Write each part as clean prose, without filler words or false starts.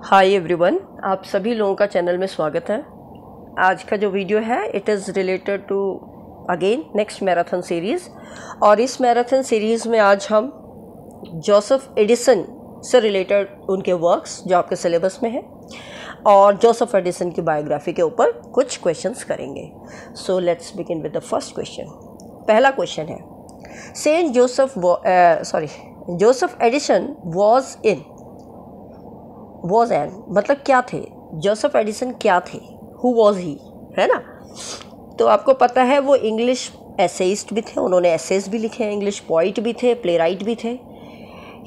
Hi everyone, आप सभी लोगों का चैनल में स्वागत है। आज का जो वीडियो है it is related to again next marathon series. और इस मैराथन सीरीज़ में आज हम जोसेफ एडिसन से रिलेटेड उनके वर्क्स जो आपके सिलेबस में है और जोसेफ एडिसन की बायोग्राफी के ऊपर कुछ क्वेश्चंस करेंगे। So let's begin with the first question. पहला क्वेश्चन है, saint Joseph Addison was an मतलब क्या थे? जोसेफ एडिसन क्या थे? हु वॉज ही, है ना? तो आपको पता है वो इंग्लिश एसेइस्ट भी थे, उन्होंने एसेज भी लिखे हैं, इंग्लिश पोइट भी थे, प्ले राइट भी थे।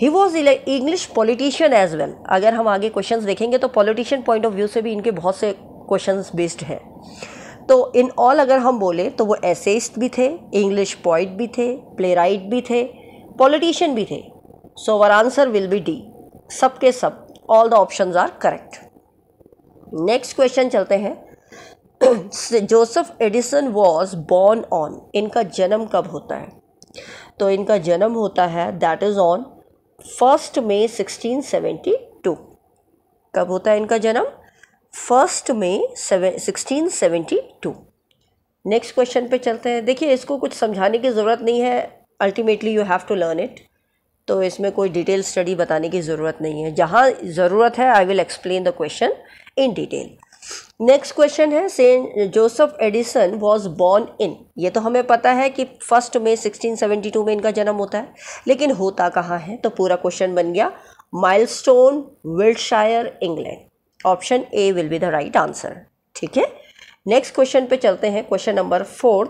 He was English politician as well. अगर हम आगे क्वेश्चंस देखेंगे तो पॉलिटिशियन पॉइंट ऑफ व्यू से भी इनके बहुत से क्वेश्चंस बेस्ड हैं। तो इन ऑल अगर हम बोले तो वो एसेइस्ट भी थे, इंग्लिश पोइट भी थे, प्ले राइट भी थे, पॉलिटिशियन भी थे। So our answer will be D, सब के सब, all the options are correct. Next question चलते हैं। Joseph Addison was born on, इनका जन्म कब होता है? तो इनका जन्म होता है दैट इज ऑन 1 मई 1672। कब होता है इनका जन्म? 1 मई 1672। नेक्स्ट क्वेश्चन पे चलते हैं। देखिए, इसको कुछ समझाने की ज़रूरत नहीं है, ultimately you have to learn it. तो इसमें कोई डिटेल स्टडी बताने की ज़रूरत नहीं है। जहाँ ज़रूरत है I will explain the question in detail. Next question है, saint Joseph Addison was born in. ये तो हमें पता है कि 1 मई 1672 में इनका जन्म होता है, लेकिन होता कहाँ है? तो पूरा क्वेश्चन बन गया milestone, Wiltshire, England. Option A will be the right answer. ठीक है, नेक्स्ट क्वेश्चन पे चलते हैं। क्वेश्चन नंबर 4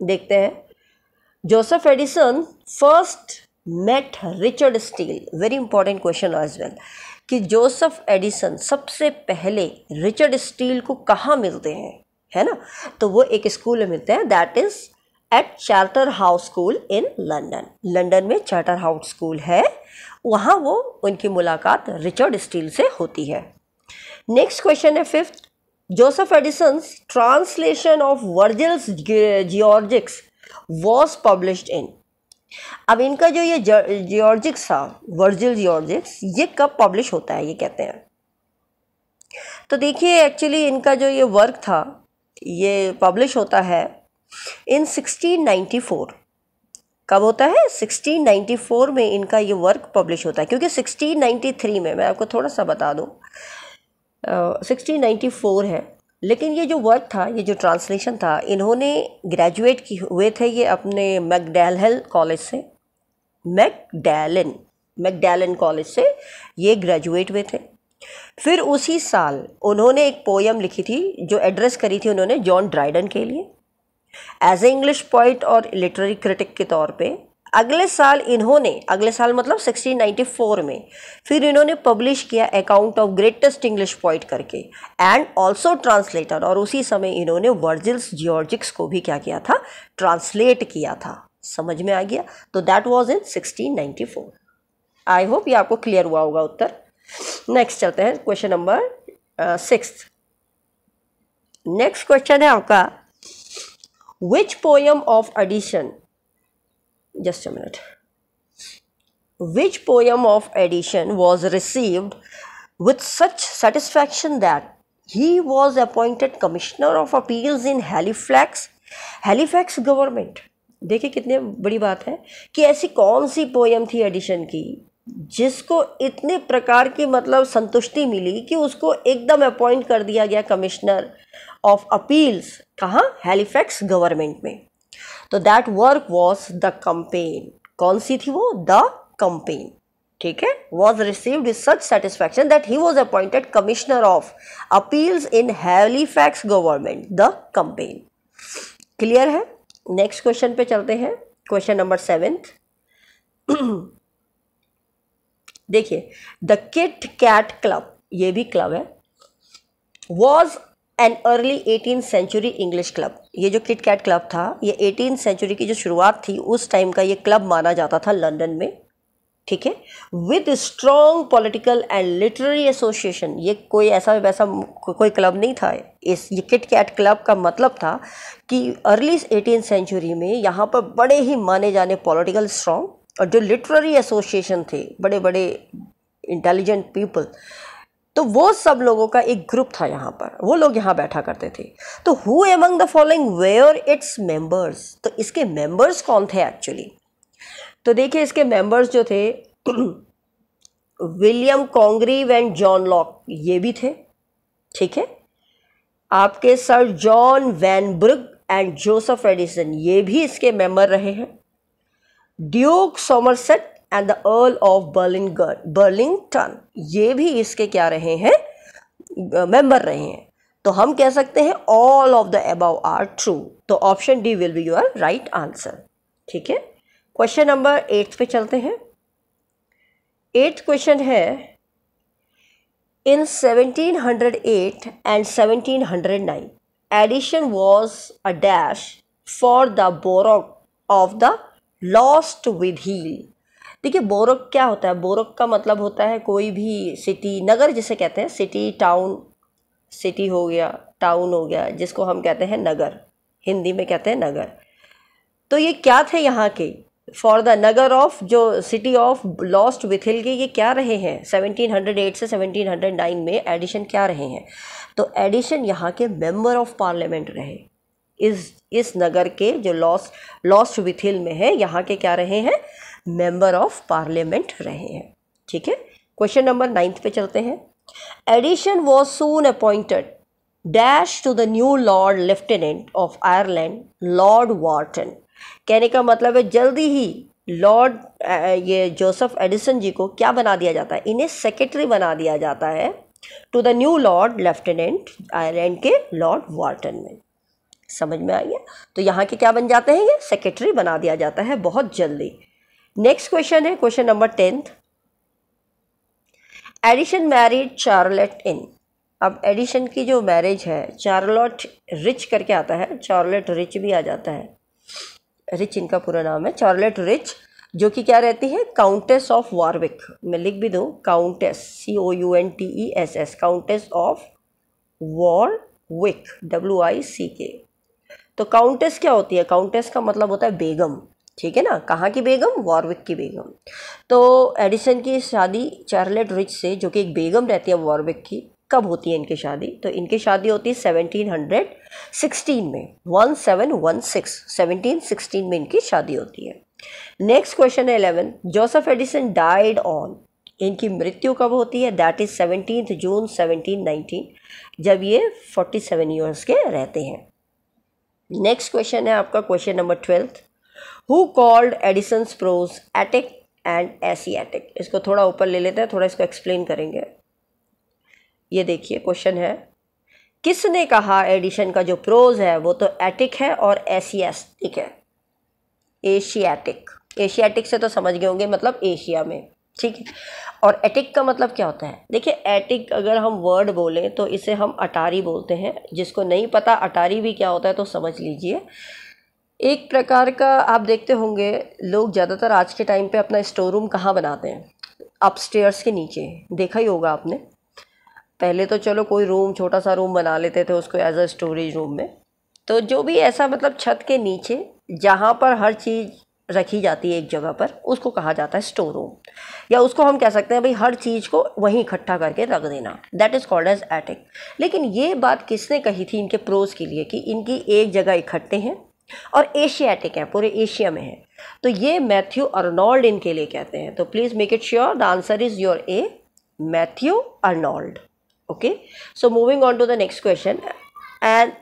देखते हैं। Joseph Addison first met Richard Steele. Very important question as well कि जोसेफ एडिसन सबसे पहले रिचर्ड स्टील को कहाँ मिलते हैं, है ना? तो वो एक स्कूल में मिलते हैं, that is at Charterhouse school in London. London में चार्टरहाउस स्कूल है, वहाँ वो उनकी मुलाकात रिचर्ड स्टील से होती है। नेक्स्ट क्वेश्चन है 5th। Joseph Addison's translation of Virgil's Georgics was published in. अब इनका जो ये जियोर्जिक्स था, वर्जिल जियोर्जिक्स, ये कब पब्लिश होता है ये कहते हैं? तो देखिए, एक्चुअली इनका जो ये वर्क था ये पब्लिश होता है इन 1694। कब होता है? 1694 में इनका ये वर्क पब्लिश होता है, क्योंकि 1693 में, मैं आपको थोड़ा सा बता दूं, 1694 है। लेकिन ये जो वर्क था, ये जो ट्रांसलेशन था, इन्होंने ग्रेजुएट की हुए थे ये अपने मैकडैलन कॉलेज से, मैकडैलन कॉलेज से ये ग्रेजुएट हुए थे। फिर उसी साल उन्होंने एक पोयम लिखी थी जो एड्रेस करी थी उन्होंने जॉन ड्राइडन के लिए एज ए इंग्लिश पोइट और लिटरेरी क्रिटिक के तौर पे। अगले साल मतलब 1694 में फिर इन्होंने पब्लिश किया account of greatest English poet करके, एंड ऑल्सो ट्रांसलेटर। और उसी समय इन्होंने वर्जिल्स जियोर्जिक्स को भी क्या किया था? ट्रांसलेट किया था। समझ में आ गया? तो that was in 1694। I hope ये आपको क्लियर हुआ होगा उत्तर। नेक्स्ट चलते हैं क्वेश्चन नंबर 6। नेक्स्ट क्वेश्चन है आपका, which poem of Addison, just a minute, which poem of Addison was received with such satisfaction that he was appointed commissioner of appeals in Halifax government? देखिए कितनी बड़ी बात है कि ऐसी कौन सी पोयम थी एडिशन की जिसको इतने प्रकार की मतलब संतुष्टि मिली कि उसको एकदम अपॉइंट कर दिया गया कमिश्नर ऑफ अपील्स। कहाँ? हैलिफैक्स गवर्नमेंट में। तो that work was the campaign. कौन सी थी वो? The campaign. ठीक है, was received with such satisfaction that he was appointed commissioner of appeals in Halifax government, the campaign. Clear है? नेक्स्ट क्वेश्चन पे चलते हैं। Question number 7। देखिए, द किट कैट क्लब, ये भी क्लब है, was an early 18th century English club. ये जो किट कैट क्लब था ये 18th सेंचुरी की जो शुरुआत थी उस टाइम का ये क्लब माना जाता था लंदन में। ठीक है, with strong political and literary association. ये कोई ऐसा वैसा कोई क्लब नहीं था। ये किट कैट क्लब का मतलब था कि अर्ली 18th सेंचुरी में यहाँ पर बड़े ही माने जाने पॉलिटिकल स्ट्रॉन्ग और जो लिटरेरी एसोसिएशन थे, बड़े बड़े इंटेलिजेंट पीपल, तो वो सब लोगों का एक ग्रुप था यहाँ पर, वो लोग यहाँ बैठा करते थे। तो who among the following were its members, तो इसके मेंबर्स कौन थे एक्चुअली? तो देखिए इसके मेंबर्स जो थे William Congreve and John Locke, ये भी थे, ठीक है। आपके sir John Vanbrugh and Joseph Addison, ये भी इसके मेंबर रहे हैं। Duke Somerset and the earl of Burlington, ये भी इसके क्या रहे हैं? मेंबर रहे हैं। तो हम कह सकते हैं all of the above are true. तो option D will be your right answer, ठीक है। क्वेश्चन नंबर 8 पे चलते हैं। 8th क्वेश्चन है, in 1708 and 1709 Addison was a dash for the borough of the Lostwithiel. देखिए borough क्या होता है? बोरोक का मतलब होता है कोई भी सिटी, नगर जिसे कहते हैं, सिटी टाउन, सिटी हो गया, टाउन हो गया, जिसको हम कहते हैं नगर, हिंदी में कहते हैं नगर। तो ये क्या थे यहाँ के? फॉर द नगर ऑफ, जो सिटी ऑफ लॉस्ट विथ हिल के, ये क्या रहे हैं? 1708 से 1709 में एडिशन क्या रहे हैं? तो एडिशन यहाँ के मेंबर ऑफ पार्लियामेंट रहे। इस नगर के जो लॉस्ट विथ हिल में है, यहाँ के क्या रहे हैं? मेंबर ऑफ पार्लियामेंट रहे हैं, ठीक है। क्वेश्चन नंबर 9 पे चलते हैं। Addison was soon appointed dash to the new lord lieutenant of Ireland lord Wharton. कहने का मतलब है जल्दी ही लॉर्ड ये जोसेफ एडिसन जी को क्या बना दिया जाता है? इन्हें सेक्रेटरी बना दिया जाता है to the new lord lieutenant Ireland के लॉर्ड वार्टन में। समझ में आ गया? तो यहाँ के क्या बन जाते हैं? ये सेक्रेटरी बना दिया जाता है बहुत जल्दी। नेक्स्ट क्वेश्चन है question number 10th। Addison married Charlotte in. अब एडिशन की जो मैरिज है, चार्लोट रिच करके आता है, चार्लेट रिच भी आ जाता है, रिच इनका पूरा नाम है, चार्लेट रिच, जो कि क्या रहती है? Countess of Warwick. मैं लिख भी दूँ, countess, COUNTESS, countess of Warwick, WICK। तो काउंटेस क्या होती है? काउंटेस का मतलब होता है बेगम, ठीक है ना। कहाँ की बेगम? वॉरविक की बेगम। तो एडिसन की शादी चार्लेट रिच से, जो कि एक बेगम रहती है वॉरविक की, कब होती है इनकी शादी? तो इनकी शादी होती है 1716 में, 1716 में इनकी शादी होती है। नेक्स्ट क्वेश्चन है 11। जोसेफ एडिसन डाइड ऑन, इनकी मृत्यु कब होती है? दैट इज 17 जून 1719, जब ये 47 ईयर्स के रहते हैं। नेक्स्ट क्वेश्चन है आपका question number 12। Who called Addison's prose Attic and Asiatic. इसको थोड़ा ऊपर ले लेते हैं, थोड़ा इसको एक्सप्लेन करेंगे। ये देखिए क्वेश्चन है, किसने कहा एडिशन का जो प्रोज है वो तो एटिक है और एशियाटिक है? एशियाटिक, एशियाटिक से तो समझ गए होंगे, मतलब एशिया में, ठीक है। और एटिक का मतलब क्या होता है? देखिए एटिक अगर हम वर्ड बोलें तो इसे हम अटारी बोलते हैं। जिसको नहीं पता अटारी भी क्या होता है तो समझ लीजिए। एक प्रकार का आप देखते होंगे लोग ज़्यादातर आज के टाइम पे अपना स्टोर रूम कहाँ बनाते हैं? अपस्टेयर्स के नीचे, देखा ही होगा आपने। पहले तो चलो कोई रूम, छोटा सा रूम बना लेते थे उसको एज अ स्टोरेज रूम में। तो जो भी ऐसा मतलब छत के नीचे जहाँ पर हर चीज़ रखी जाती है एक जगह पर, उसको कहा जाता है स्टोर रूम, या उसको हम कह सकते हैं भाई हर चीज़ को वहीं इकट्ठा करके रख देना, that is called as Attic. लेकिन ये बात किसने कही थी इनके प्रोज के लिए कि इनकी एक जगह इकट्ठे हैं और एशियाटिक हैं, पूरे एशिया में है? तो ये मैथ्यू अर्नोल्ड इनके लिए कहते हैं। तो please make it sure the answer is your A, Matthew Arnold. Okay, so moving on to the next question and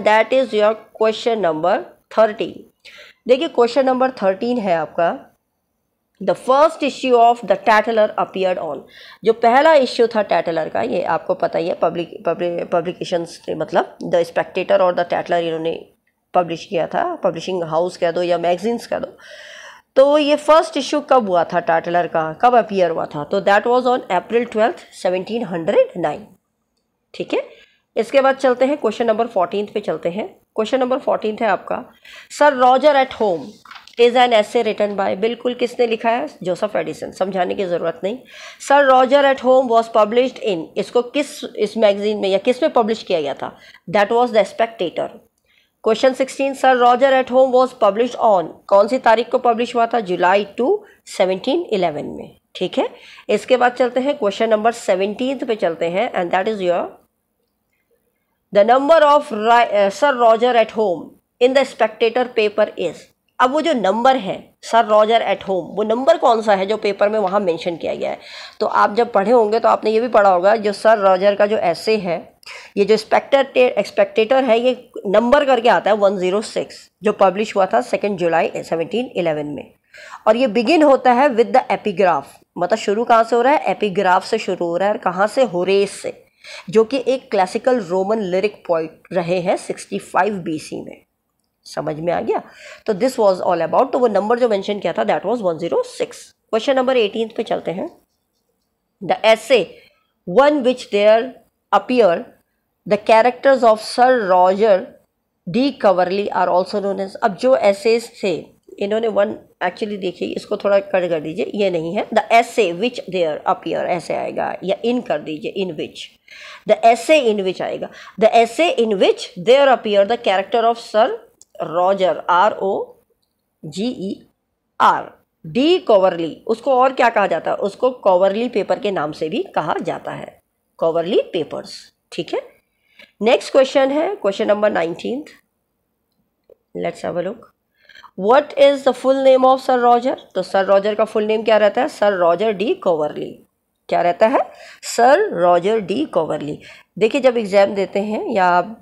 that is your question number 13। देखिए क्वेश्चन नंबर 13 है आपका, the first issue of the Tatler appeared on. जो पहला issue था टैटलर का, ये आपको पता ही है, पब्लिकेशंस थे, मतलब द स्पेक्टेटर और द टैटलर इन्होंने पब्लिश किया था, पब्लिशिंग हाउस कह दो या मैगजीन्स कह दो। तो ये फर्स्ट इश्यू कब हुआ था टैटलर का, कब अपीयर हुआ था? तो दैट वाज ऑन अप्रैल 12, 1709, ठीक है। इसके बाद चलते हैं क्वेश्चन नंबर 14 पे चलते हैं। क्वेश्चन नंबर 14 है आपका, sir Roger at home is an essay written by. बिल्कुल किसने लिखा है? जोसेफ एडिसन, समझाने की ज़रूरत नहीं। Sir Roger at home was published इन, इसको इस मैगजीन में या किस में पब्लिश किया गया था? That was the Spectator. Question 16, sir Roger at home was publish on, कौन सी तारीख को पब्लिश हुआ था? जुलाई 2, 1711 में, ठीक है। इसके बाद चलते हैं क्वेश्चन नंबर 17 पे चलते हैं, and that is your the number of sir Roger at home in the Spectator paper is. अब वो जो नंबर है सर रॉजर एट होम, वो नंबर कौन सा है जो पेपर में वहाँ मेंशन किया गया है। तो आप जब पढ़े होंगे तो आपने ये भी पढ़ा होगा, जो सर रॉजर का जो ऐसे है, ये जो स्पेक्टेटर है, ये नंबर करके आता है 106, जो पब्लिश हुआ था 2 जुलाई 1711 में। और ये बिगिन होता है विद द एपिग्राफ, मतलब शुरू कहाँ से हो रहा है, एपिग्राफ से शुरू हो रहा है। कहाँ से, होरेस से, जो कि एक क्लासिकल रोमन लिरिक पोइट रहे हैं 65 BC में। समझ में आ गया। तो दिस वाज ऑल अबाउट, तो वो नंबर जो मेंशन किया था दैट वाज 106। क्वेश्चन नंबर 18 पे चलते हैं। The essay one which there appear the characters of sir Roger de Coverley are also known as. अब जो एसेज थे, इन्होंने वन, एक्चुअली देखिए इसको थोड़ा कट कर दीजिए, ये नहीं है, the essay which there appear ऐसे आएगा, या इन कर दीजिए, इन विच, द एसे इन विच आएगा, the essay in which there appear the character of sir Roger, ROGER de Coverley, उसको और क्या कहा जाता है, उसको कॉवरली पेपर के नाम से भी कहा जाता है, कॉवरली पेपर्स। ठीक है। नेक्स्ट क्वेश्चन है question number 19। Let's have a look. What is the full name of sir Roger. तो सर रॉजर का फुल नेम क्या रहता है, सर रॉजर डी कॉवरली। क्या रहता है, सर रॉजर डी कॉवरली। देखिए जब एग्ज़ाम देते हैं, या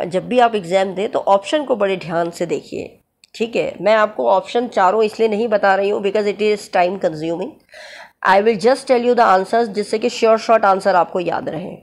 जब भी आप एग्ज़ाम दें, तो ऑप्शन को बड़े ध्यान से देखिए। ठीक है। मैं आपको ऑप्शन चारों इसलिए नहीं बता रही हूँ because it is time consuming. I will just tell you the answers, जिससे कि श्योर शॉर्ट आंसर आपको याद रहे,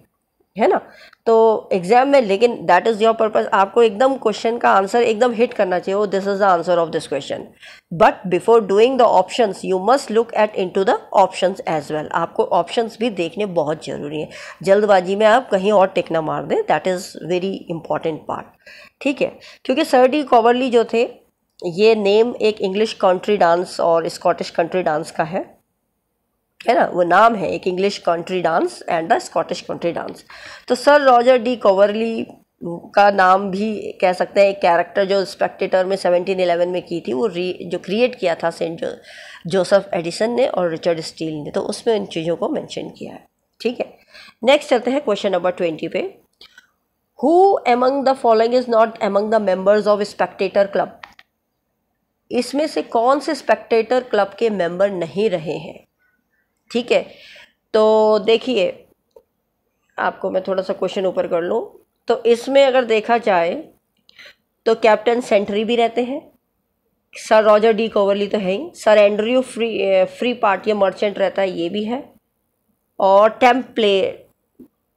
है ना। तो एग्जाम में, लेकिन दैट इज़ योर पर्पस, आपको एकदम क्वेश्चन का आंसर एकदम हिट करना चाहिए, वो this is the answer of this question. But before doing the options you must look at into the options as well. आपको ऑप्शंस भी देखने बहुत जरूरी है, जल्दबाजी में आप कहीं और टिक ना मार दें, that is very important part. ठीक है। क्योंकि सर डी कॉवरली जो थे, ये नेम एक इंग्लिश कंट्री डांस और स्कॉटिश कंट्री डांस का है ना, वो नाम है एक English country dance and the Scottish country dance. तो सर रॉजर डी कॉवरली का नाम भी कह सकते हैं, एक कैरेक्टर जो स्पेक्टेटर में 1711 में की थी, वो जो क्रिएट किया था सेंट जोसेफ एडिसन ने और रिचर्ड स्टील ने, तो उसमें इन चीज़ों को मेंशन किया है। ठीक है। नेक्स्ट चलते हैं क्वेश्चन नंबर 20 पे। Who among the following is not among the members of Spectator club. इसमें से कौन से स्पेक्टेटर क्लब के मेंबर नहीं रहे हैं। ठीक है। तो देखिए, आपको मैं थोड़ा सा क्वेश्चन ऊपर कर लूँ, तो इसमें अगर देखा जाए तो कैप्टन सेंट्री भी रहते हैं, सर रॉजर डी कॉवरली तो है ही, सर एंड्रयू फ्री पार्ट या मर्चेंट रहता है, ये भी है, और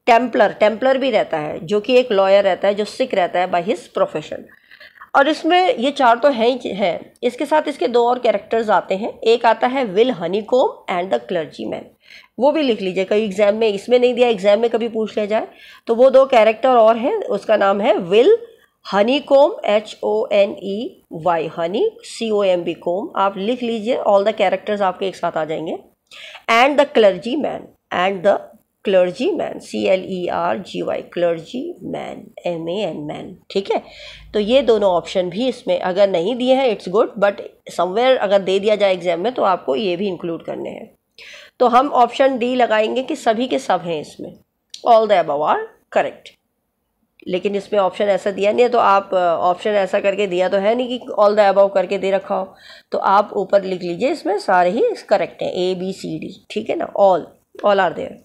टेम्पलर भी रहता है, जो कि एक लॉयर रहता है जो सिक रहता है बाय हिज प्रोफेशन। और इसमें ये चार तो हैं ही हैं, इसके साथ इसके दो और कैरेक्टर्स आते हैं। एक आता है विल हनीकोम एंड द क्लर्जीमैन, वो भी लिख लीजिए, कई एग्जाम में, इसमें नहीं दिया, एग्जाम में कभी पूछ लिया जाए। तो वो दो कैरेक्टर और हैं, उसका नाम है विल हनीकोम, HONEY, हनी COMB कोम, आप लिख लीजिए, ऑल द कैरेक्टर्स आपके एक साथ आ जाएंगे। And the clergyman, clergyman CLERGY, clergyman MAN, man. ठीक है। तो ये दोनों ऑप्शन भी इसमें अगर नहीं दिए हैं इट्स गुड, बट समवेयर अगर दे दिया जाए एग्जाम में तो आपको ये भी इंक्लूड करने हैं। तो हम ऑप्शन डी लगाएंगे कि सभी के सब हैं इसमें, all the above are correct. लेकिन इसमें ऑप्शन ऐसा दिया नहीं है, तो आप ऑप्शन ऐसा करके दिया तो है नहीं कि ऑल द अबव करके दे रखा हो, तो आप ऊपर लिख लीजिए इसमें सारे ही करेक्ट हैं, ABCD। ठीक है ना, ऑल आर देयर।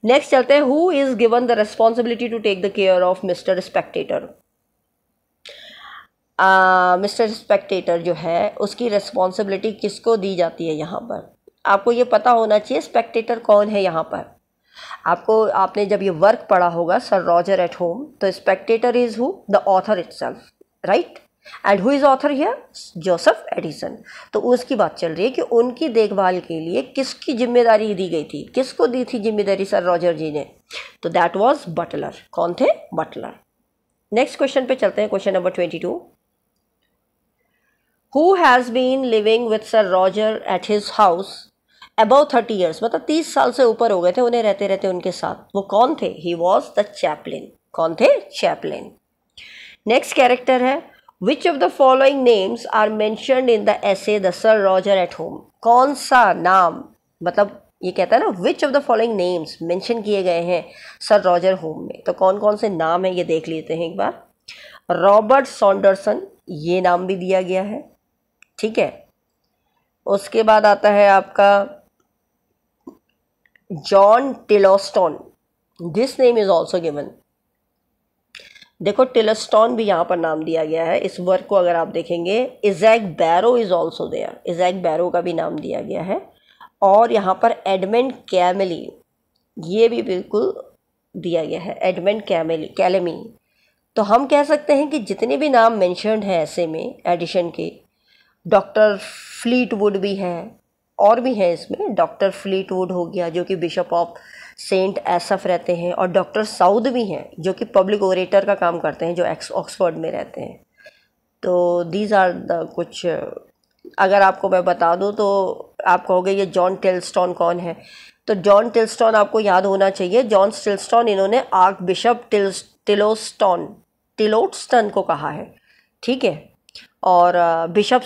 नेक्स्ट चलते हैं, who is given the responsibility to take the care of mister Spectator. Mister Spectator जो है, उसकी रेस्पॉन्सिबिलिटी किसको दी जाती है यहाँ पर। आपको ये पता होना चाहिए स्पेक्टेटर कौन है यहाँ पर। आपने जब ये वर्क पढ़ा होगा सर रॉजर एट होम, तो Spectator is who, the author itself, right. And who is author here, Joseph Addison. तो उसकी बात चल रही है कि उनकी देखभाल के लिए किसकी जिम्मेदारी दी गई थी, किसको दी थी जिम्मेदारी सर रॉजर जी ने, तो दैट वाज बटलर। कौन थे, बटलर। नेक्स्ट क्वेश्चन पे चलते हैं, question number 22। Who has been living with sir Roger at his house about 30 years, मतलब 30 साल से ऊपर हो गए थे उन्हें रहते रहते उनके साथ। वो कौन थे, ही वॉज द चैपलिन। कौन थे, चैपलिन। नेक्स्ट कैरेक्टर है, which of the following names are mentioned in the essay the sir Roger at home. कौन सा नाम मतलब ये कहता है ना which of the following names mention किए गए हैं सर रॉजर होम में, तो कौन कौन से नाम है ये देख लेते हैं एक बार। रॉबर्ट सॉन्डरसन, ये नाम भी दिया गया है, ठीक है। उसके बाद आता है आपका John Tillotson, this name is also given. देखो टिलोस्टॉन भी यहाँ पर नाम दिया गया है। इस वर्क को अगर आप देखेंगे, Isaac Barrow is also there, Isaac Barrow का भी नाम दिया गया है। और यहाँ पर एडमंड कैमली, ये भी बिल्कुल दिया गया है, एडमंड कैलेमी। तो हम कह सकते हैं कि जितने भी नाम मेंशन्ड हैं ऐसे में एडिशन के, डॉक्टर फ्लीटवुड भी है, और भी है इसमें, डॉक्टर फ्लीटवुड हो गया जो कि बिशप ऑफ सेंट एसफ रहते हैं, और डॉक्टर साउद भी हैं जो कि पब्लिक ओरेटर का काम करते हैं, जो ऑक्सफोर्ड में रहते हैं। तो दीज आर द कुछ, अगर आपको मैं बता दूं तो आप कहोगे ये जॉन टिल्स्टॉन कौन है, तो जॉन टिल्स्टॉन आपको याद होना चाहिए। जॉन टिल्स्टॉन इन्होंने आर्क बिशप टिलोस्टन को कहा है, ठीक है। और बिशप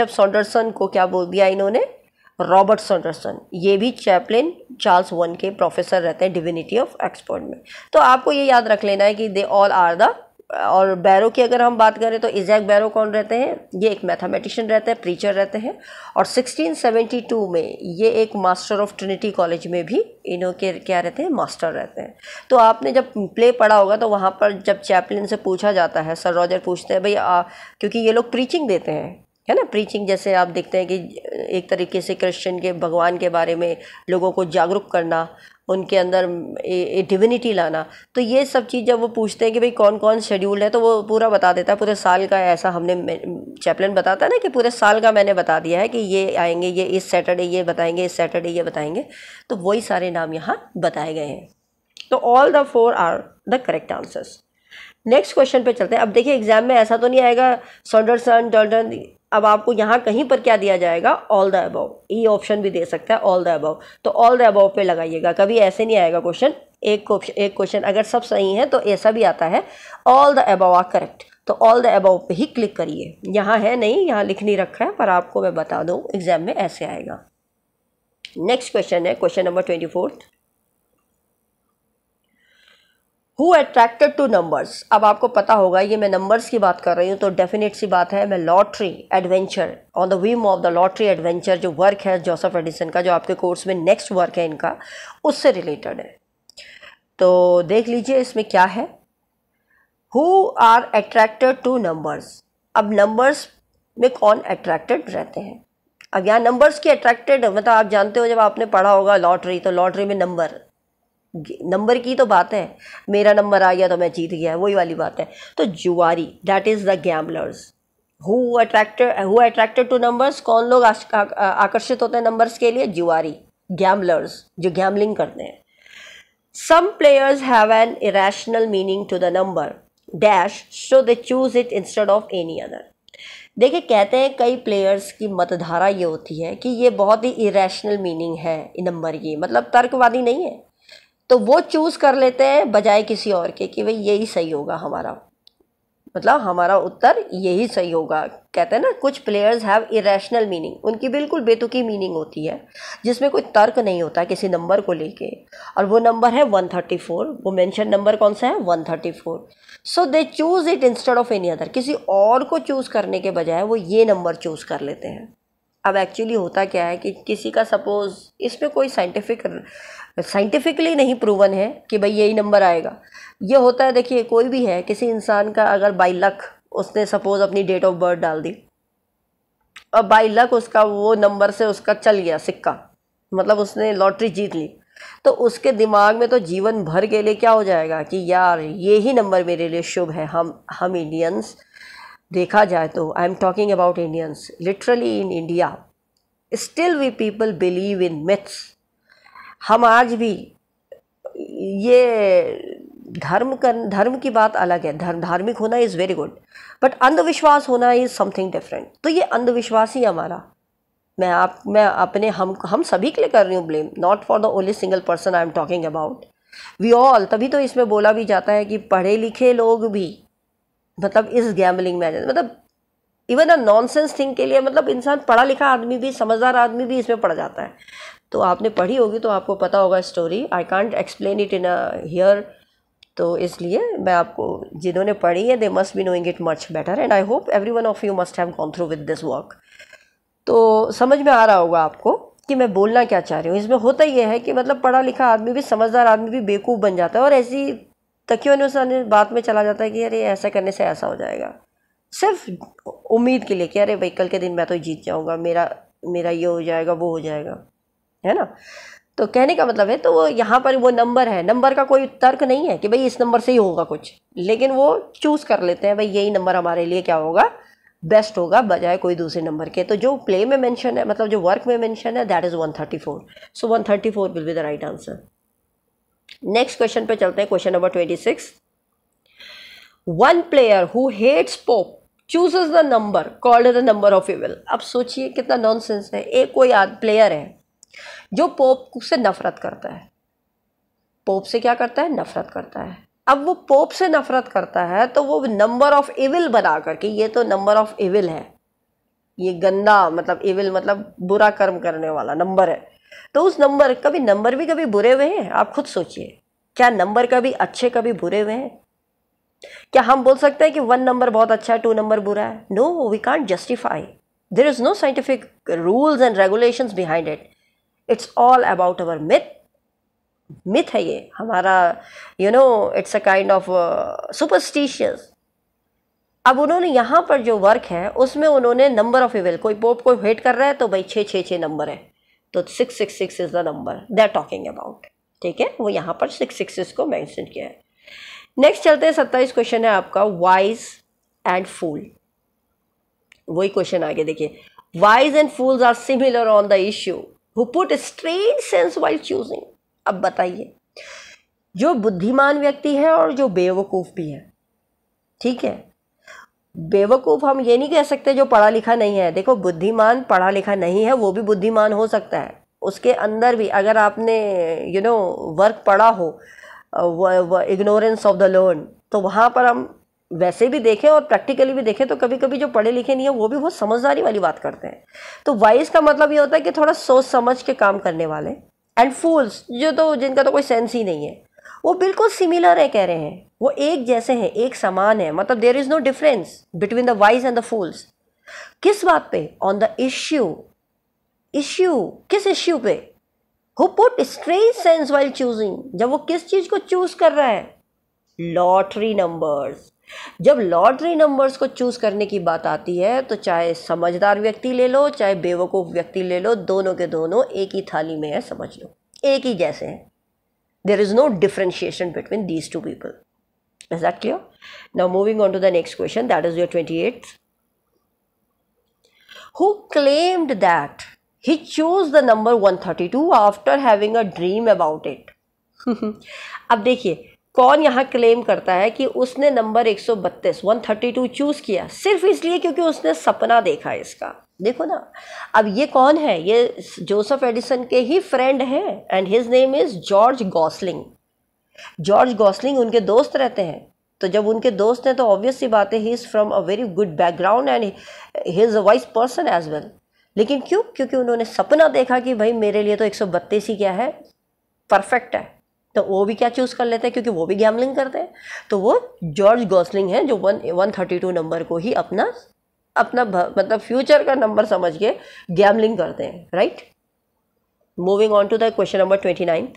सॉन्डरसन को क्या बोल दिया इन्होंने, रॉबर्ट सॉन्डरसन। ये भी चैपलिन चार्ल्स वन के प्रोफेसर रहते हैं डिविनिटी ऑफ ऑक्सफोर्ड में। तो आपको ये याद रख लेना है कि दे ऑल आर द, और बैरो की अगर हम बात करें तो इजैक बैरो कौन रहते हैं, ये एक मैथमेटिशियन रहते हैं, प्रीचर रहते हैं, और 1672 में ये एक मास्टर ऑफ ट्रिनिटी कॉलेज में भी इन्हों के क्या रहते हैं, मास्टर रहते हैं। तो आपने जब प्ले पढ़ा होगा तो वहाँ पर जब चैपलिन से पूछा जाता है, सर रॉजर पूछते हैं भाई क्योंकि ये लोग प्रीचिंग देते हैं, है ना, प्रीचिंग जैसे आप देखते हैं कि एक तरीके से क्रिश्चियन के भगवान के बारे में लोगों को जागरूक करना, उनके अंदर डिविनिटी लाना। तो ये सब चीज़ जब वो पूछते हैं कि भाई कौन कौन शेड्यूल है, तो वो पूरा बता देता है पूरे साल का। ऐसा हमने चैपलिन बताता है ना कि पूरे साल का मैंने बता दिया है कि ये आएंगे, ये इस सैटरडे ये बताएंगे, इस सैटरडे ये बताएंगे। तो वही सारे नाम यहाँ बताए गए हैं। तो all the 4 are the correct answers. Next question पे चलते हैं। अब देखिए एग्जाम में ऐसा तो नहीं आएगा सॉन्डरसन जॉर्डन, अब आपको यहाँ कहीं पर क्या दिया जाएगा, all the above. E option भी दे सकता है ऑल द अबव, तो ऑल द अबव पे लगाइएगा। कभी ऐसे नहीं आएगा क्वेश्चन, एक क्वेश्चन अगर सब सही है तो ऐसा भी आता है all the above are correct, तो ऑल द अबव पे ही क्लिक करिए। यहाँ है नहीं, यहाँ लिख नहीं रखा है, पर आपको मैं बता दूँ एग्जाम में ऐसे आएगा। नेक्स्ट क्वेश्चन है question number 24। Who attracted to numbers. अब आपको पता होगा ये मैं नंबर्स की बात कर रही हूँ तो डेफिनेट सी बात है, मैं lottery adventure on the Vim of the lottery adventure जो वर्क है जोसेफ एडिसन का, जो आपके कोर्स में नेक्स्ट वर्क है इनका, उससे रिलेटेड है। तो देख लीजिए इसमें क्या है, who are attracted to numbers. अब नंबर्स में कौन अट्रैक्टेड रहते हैं। अब यहाँ नंबर्स की अट्रैक्टेड, मतलब आप जानते हो जब आपने पढ़ा होगा लॉटरी, तो लॉटरी में नंबर की तो बात है, मेरा नंबर आ गया तो मैं जीत गया, वही वाली बात है। तो जुआरी, that is the gamblers. Who attracted to numbers, कौन लोग आकर्षित होते हैं नंबर्स के लिए, जुआरी, गैम्बलर्स जो गैम्बलिंग करते हैं। Some players have an irrational meaning to the number dash, so they choose it instead of any other. देखिए कहते हैं कई प्लेयर्स की मतधारा ये होती है कि ये बहुत ही इरेशनल मीनिंग है नंबर की, मतलब तर्कवादी नहीं है, तो वो चूज़ कर लेते हैं बजाय किसी और के कि भाई यही सही होगा हमारा, मतलब हमारा उत्तर यही सही होगा। कहते हैं ना कुछ प्लेयर्स हैव इरेशनल मीनिंग, उनकी बिल्कुल बेतुकी मीनिंग होती है जिसमें कोई तर्क नहीं होता किसी नंबर को लेके, और वो नंबर है 134। वो मेंशन नंबर कौन सा है, 134। So they choose it instead of any other, किसी और को चूज़ करने के बजाय वो ये नंबर चूज़ कर लेते हैं। अब एक्चुअली होता क्या है कि किसी का सपोज, इसमें कोई साइंटिफिकली नहीं प्रूवन है कि भाई यही नंबर आएगा। ये होता है, देखिए कोई भी है, किसी इंसान का अगर बाई लक उसने सपोज अपनी डेट ऑफ बर्थ डाल दी और बाई लक उसका वो नंबर से उसका चल गया सिक्का, मतलब उसने लॉटरी जीत ली, तो उसके दिमाग में तो जीवन भर के लिए क्या हो जाएगा कि यार ये ही नंबर मेरे लिए शुभ है। हम इंडियंस, देखा जाए तो I am talking about Indians, literally in India still we people believe in myths. हम आज भी ये धर्म की बात अलग है, धार्मिक होना इज़ वेरी गुड, बट अंधविश्वास होना इज़ समथिंग डिफरेंट। तो ये अंधविश्वास ही हमारा, मैं अपने हम सभी के लिए कर रही हूँ blame, not for the only single person I am talking about, we all. तभी तो इसमें बोला भी जाता है कि पढ़े लिखे लोग भी मतलब इस गैम्बलिंग में आ जाते, मतलब इवन अ नॉनसेंस थिंग के लिए, मतलब इंसान पढ़ा लिखा आदमी भी, समझदार आदमी भी इसमें पड़ जाता है। तो आपने पढ़ी होगी तो आपको पता होगा story, I can't explain it in here, तो इसलिए मैं आपको, जिन्होंने पढ़ी है they must be knowing it much better, and I hope every one of you must have gone through with this work. तो समझ में आ रहा होगा आपको कि मैं बोलना क्या चाह रही हूँ। इसमें होता ही है कि मतलब पढ़ा लिखा आदमी भी, समझदार आदमी भी बेवकूफ़ बन जाता है और ऐसी तकियों अनुसार बात में चला जाता है कि अरे ऐसा करने से ऐसा हो जाएगा, सिर्फ उम्मीद के लिए कि अरे भाई कल के दिन मैं तो जीत जाऊँगा, मेरा ये हो जाएगा, वो हो जाएगा, है ना। तो कहने का मतलब है, तो वो यहाँ पर वो नंबर है, नंबर का कोई तर्क नहीं है कि भाई इस नंबर से ही होगा कुछ, लेकिन वो चूज़ कर लेते हैं भाई यही नंबर हमारे लिए क्या होगा, बेस्ट होगा बजाय कोई दूसरे नंबर के। तो जो प्ले में मेंशन है, मतलब जो वर्क में मेंशन है, that is 134। So 134 will be the right answer. Next question पे चलते हैं, question number 26। One player who hates pope chooses the number called the number of evil. अब सोचिए कितना नॉनसेंस है। एक कोई प्लेयर है जो पोप से नफरत करता है, पोप से क्या करता है, नफरत करता है। अब वो पोप से नफरत करता है तो वो नंबर ऑफ इविल बना करके, ये तो नंबर ऑफ इविल है, ये गंदा, मतलब इविल मतलब बुरा कर्म करने वाला नंबर है, तो उस नंबर, कभी नंबर भी कभी बुरे हुए हैं, आप खुद सोचिए, क्या नंबर कभी अच्छे कभी बुरे हुए हैं? क्या हम बोल सकते हैं कि 1 नंबर बहुत अच्छा है, 2 नंबर बुरा है? No, we can't justify, there is no scientific rules and regulations behind it, it's all about our myth है ये हमारा, it's a kind of superstitious. अब उन्होंने यहाँ पर जो वर्क है उसमें उन्होंने नंबर ऑफ इविल, कोई पोप को हेट कर रहा है तो भाई 666 नंबर है, तो 666 is the number they are talking about, ठीक है, वो यहाँ पर 666 को मेंशन किया है। नेक्स्ट चलते हैं, 27 क्वेश्चन है आपका, वाइज एंड फूल। वही क्वेश्चन आगे देखिए, wise and fools are similar on the issue who put strange sense while choosing. अब बताइए, जो बुद्धिमान व्यक्ति है और जो बेवकूफ़ भी है, ठीक है, बेवकूफ़ हम ये नहीं कह सकते जो पढ़ा लिखा नहीं है। देखो, बुद्धिमान पढ़ा लिखा नहीं है, वो भी बुद्धिमान हो सकता है, उसके अंदर भी अगर आपने वर्क पढ़ा हो, इग्नोरेंस ऑफ द लर्न, तो वहाँ पर हम वैसे भी देखें और प्रैक्टिकली भी देखें तो कभी कभी जो पढ़े लिखे नहीं है वो भी बहुत समझदारी वाली बात करते हैं। तो वाइज का मतलब ये होता है कि थोड़ा सोच समझ के काम करने वाले, एंड फूल्स जिनका तो कोई सेंस ही नहीं है, वो बिल्कुल सिमिलर है, कह रहे हैं वो एक जैसे हैं, एक समान है, मतलब there is no difference between the wise and the fools. किस बात पे? On the issue. किस इश्यू पे? Who put strange sense while choosing, जब वो किस चीज को चूज कर रहा है? Lottery numbers. जब लॉटरी नंबर्स को चूज करने की बात आती है तो चाहे समझदार व्यक्ति ले लो चाहे बेवकूफ व्यक्ति ले लो, दोनों के दोनों एक ही थाली में है, समझ लो एक ही जैसे हैं। There is no differentiation between these two people. Is that clear? Now moving on to the next question, that is your 28th। Who claimed that he chose the number 132 after having a dream about it? अब देखिए, कौन यहाँ claim करता है कि उसने number 132 choose किया सिर्फ इसलिए क्योंकि उसने सपना देखा इसका? देखो ना, अब ये कौन है? ये जोसेफ एडिसन के ही फ्रेंड हैं and his name is George Gosling. George Gosling उनके दोस्त रहते हैं, तो जब उनके दोस्त हैं तो ऑब्वियस सी बात है he is from a very good background and he is a wise person as well. लेकिन क्यों? क्योंकि उन्होंने सपना देखा कि भाई मेरे लिए तो 132 ही क्या है, परफेक्ट है, तो वो भी क्या चूज़ कर लेते हैं क्योंकि वो भी गैम्बलिंग करते हैं। तो वो जॉर्ज गॉसलिंग है जो 132 नंबर को ही अपना मतलब फ्यूचर का नंबर समझ के गैम्बलिंग करते हैं, right? Moving on to the question number 29.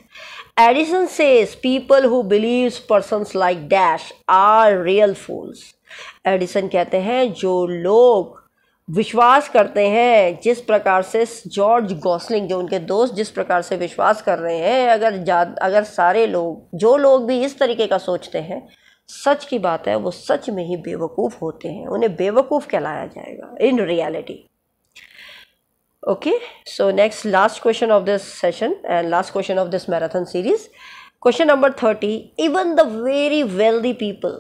Edison says people who believes persons like dash are real fools. Edison कहते हैं जो लोग विश्वास करते हैं जिस प्रकार से जॉर्ज गॉसलिंग, जो उनके दोस्त जिस प्रकार से विश्वास कर रहे हैं, अगर सारे लोग, जो लोग भी इस तरीके का सोचते हैं, सच की बात है वो सच में ही बेवकूफ़ होते हैं, उन्हें बेवकूफ़ कहलाया जाएगा in reality. Okay, so next last question of this session and last question of this marathon series, question number 30. Even the very wealthy people,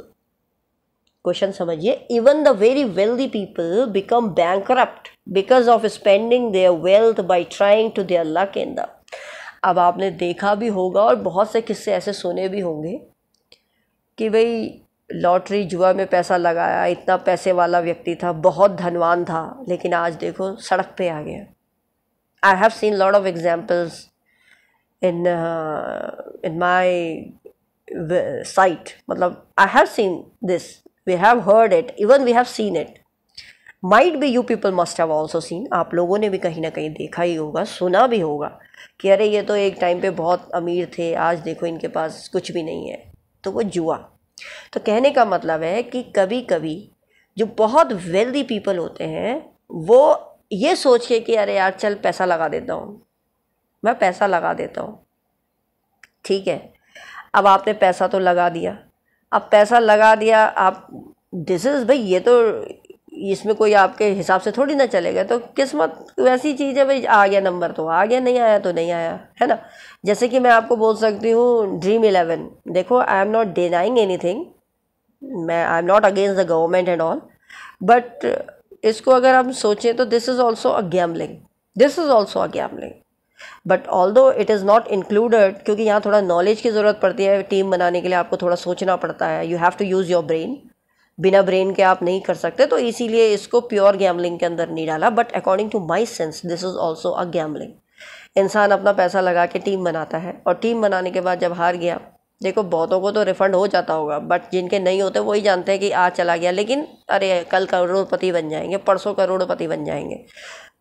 question समझिए, even the very wealthy people become bankrupt because of spending their wealth by trying to their luck in the। अब आपने देखा भी होगा और बहुत से किस्से ऐसे सुने भी होंगे कि भाई लॉटरी जुआ में पैसा लगाया, इतना पैसे वाला व्यक्ति था, बहुत धनवान था, लेकिन आज देखो सड़क पे आ गया। I have seen lot of examples in my sight, मतलब I have seen this, we have heard it, even we have seen it, might be you people must have also seen, आप लोगों ने भी कहीं ना कहीं देखा ही होगा, सुना भी होगा कि अरे ये तो एक टाइम पे बहुत अमीर थे, आज देखो इनके पास कुछ भी नहीं है। तो वो जुआ। तो कहने का मतलब है कि कभी कभी जो बहुत वेल्दी पीपल होते हैं वो ये सोच के कि अरे यार चल पैसा लगा देता हूँ, मैं पैसा लगा देता हूँ, ठीक है। अब आपने पैसा तो लगा दिया, अब पैसा लगा दिया आप, दिस इज़ भाई, ये तो इसमें कोई आपके हिसाब से थोड़ी ना चलेगा, तो किस्मत वैसी चीज़ है भाई, आ गया नंबर तो आ गया, नहीं आया तो नहीं आया, है ना। जैसे कि मैं आपको बोल सकती हूँ ड्रीम 11, देखो I am not denying anything, I am not against the government and all, but इसको अगर हम सोचें तो this is also a gambling, this is also a gambling, but although it is not included, क्योंकि यहाँ थोड़ा knowledge की ज़रूरत पड़ती है टीम बनाने के लिए, आपको थोड़ा सोचना पड़ता है, you have to use your brain, बिना ब्रेन के आप नहीं कर सकते, तो इसीलिए इसको प्योर गैम्बलिंग के अंदर नहीं डाला। But according to my sense this is also a gambling. इंसान अपना पैसा लगा के टीम बनाता है, और टीम बनाने के बाद जब हार गया, देखो बहुतों को तो रिफंड हो जाता होगा, बट जिनके नहीं होते वही जानते हैं कि आज चला गया, लेकिन अरे कल करोड़पति बन जाएंगे, परसों करोड़पति बन जाएंगे,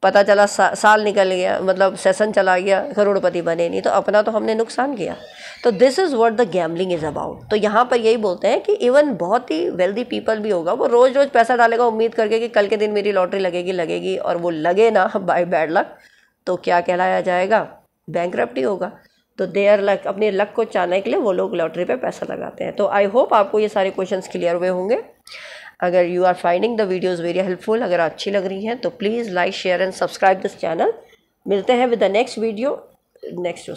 पता चला साल निकल गया, मतलब सेशन चला गया, करोड़पति बने नहीं, तो अपना तो हमने नुकसान किया। तो this is what the gambling is about. तो यहाँ पर यही बोलते हैं कि इवन बहुत ही वेल्दी पीपल भी होगा, वो रोज़ रोज़ पैसा डालेगा उम्मीद करके कि कल के दिन मेरी लॉटरी लगेगी, और वो लगे ना बाय बैड लक, तो क्या कहलाया जाएगा, बैंकरप्टी होगा। तो देयर लक, अपने लक को चाहने के लिए वो लोग लॉटरी पे पैसा लगाते हैं। तो आई होप आपको ये सारे क्वेश्चंस क्लियर हुए होंगे। अगर you are finding the videos very helpful, अगर अच्छी लग रही हैं तो please like share and subscribe this channel. मिलते हैं with the next video next